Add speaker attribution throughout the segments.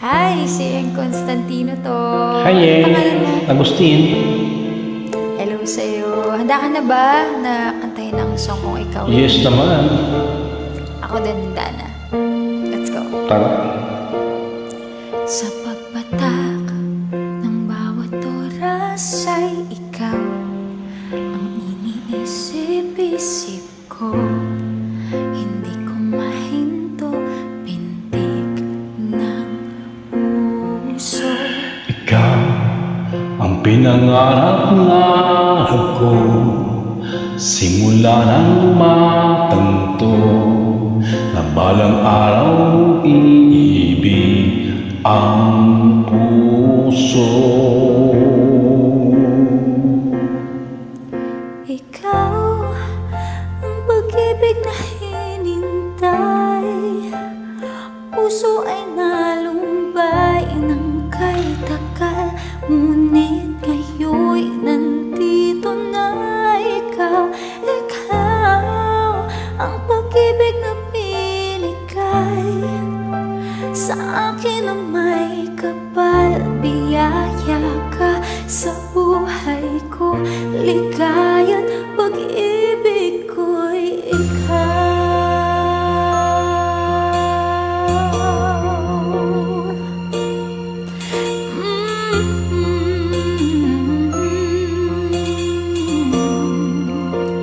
Speaker 1: Hi, si Constantino to.
Speaker 2: Hi,
Speaker 1: Ano pangalan mo?
Speaker 2: Agustin.
Speaker 1: Hello sa'yo. Handa ka na ba na kantahin ang song kong ikaw?
Speaker 2: Yes naman.
Speaker 1: Ako din handa na. Let's go.
Speaker 2: Tara.
Speaker 1: Sa pagpatak ng bawat oras ay ikaw ang iniisip-isip ko. Hindi ko mahinto pintig ng puso.
Speaker 2: Ikaw ang pinangarap-ngarap ko, simula nang matanto na balang araw iibig ang puso.
Speaker 1: Ikaw ang pag-ibig na hinintay, puso ay nalumbay ng kay takal. Ngunit ngayo'y nandito na ikaw. Ikaw ang pag-ibig na binigay sa akin na may kapal. Biyaya ka sa buhay ko, ligaya't pag-ibig ko'y ikaw.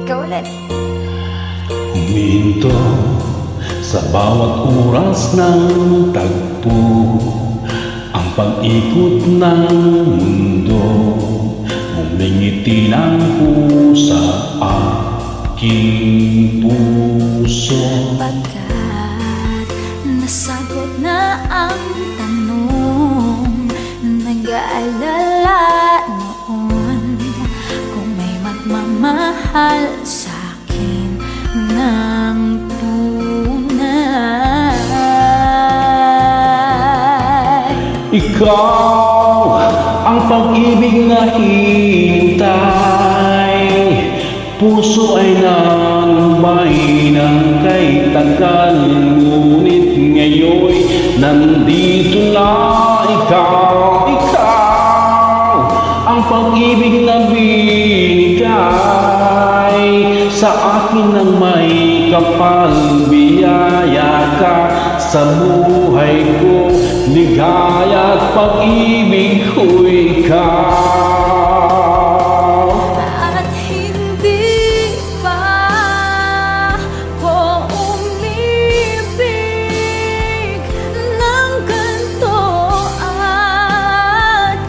Speaker 1: Ikaw ulit.
Speaker 2: Huminto sa bawat oras ng tagpo, ang pag-ikot ng mundo, humingiti ng pusa aking puso.
Speaker 1: Pagkat nasagot na ang tanong, nag-aalala noon kung may magmamahal sa akin ng tunay.
Speaker 2: Ikaw ang pag-ibig na hintay, puso ay nalumbay ng kay tagal. Ngunit ngayon nandito na ikaw. Ikaw ang pag-ibig na binigay sa akin ng may kapal. Biyaya ka sa buhay ko, ligaya at pag-ibig ko'y ikaw.
Speaker 1: At hindi pa ko umibig ng ganito, at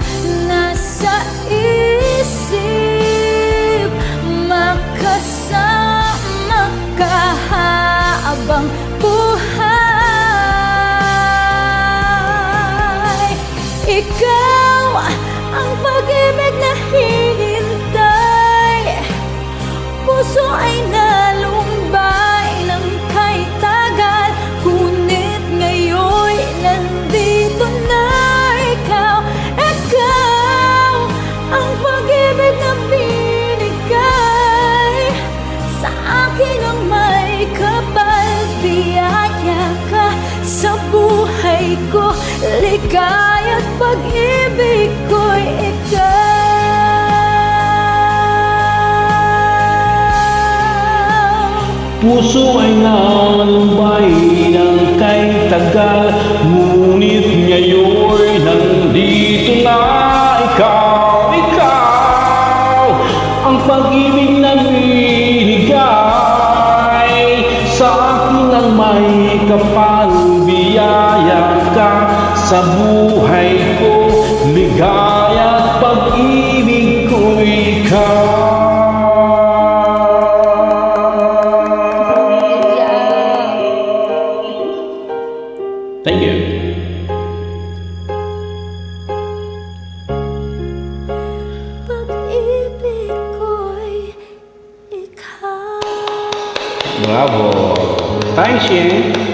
Speaker 1: nasa isip makasama ka habang buhay. Ikaw ang pag-ibig na hinintay, puso ay nalumbay ng kay tagal. Ngunit ngayon nandito na ikaw. Ikaw ang pag-ibig na binigay sa akin ang may kapal. Biyaya ka sa buhay ko, ligaya't pag-ibig ko'y ikaw.
Speaker 2: Puso ay nalumbay ng kay tagal, ngunit ngayon nandito na ikaw. Ikaw ang pag-ibig na binigay sa akin ang may kapal. Biyaya ka sa buhay ko, ligaya at pag-ibig ko'y ikaw. Thank you.
Speaker 1: Pag-ibig ko'y ikaw.
Speaker 2: Bravo. Thanks, Yen.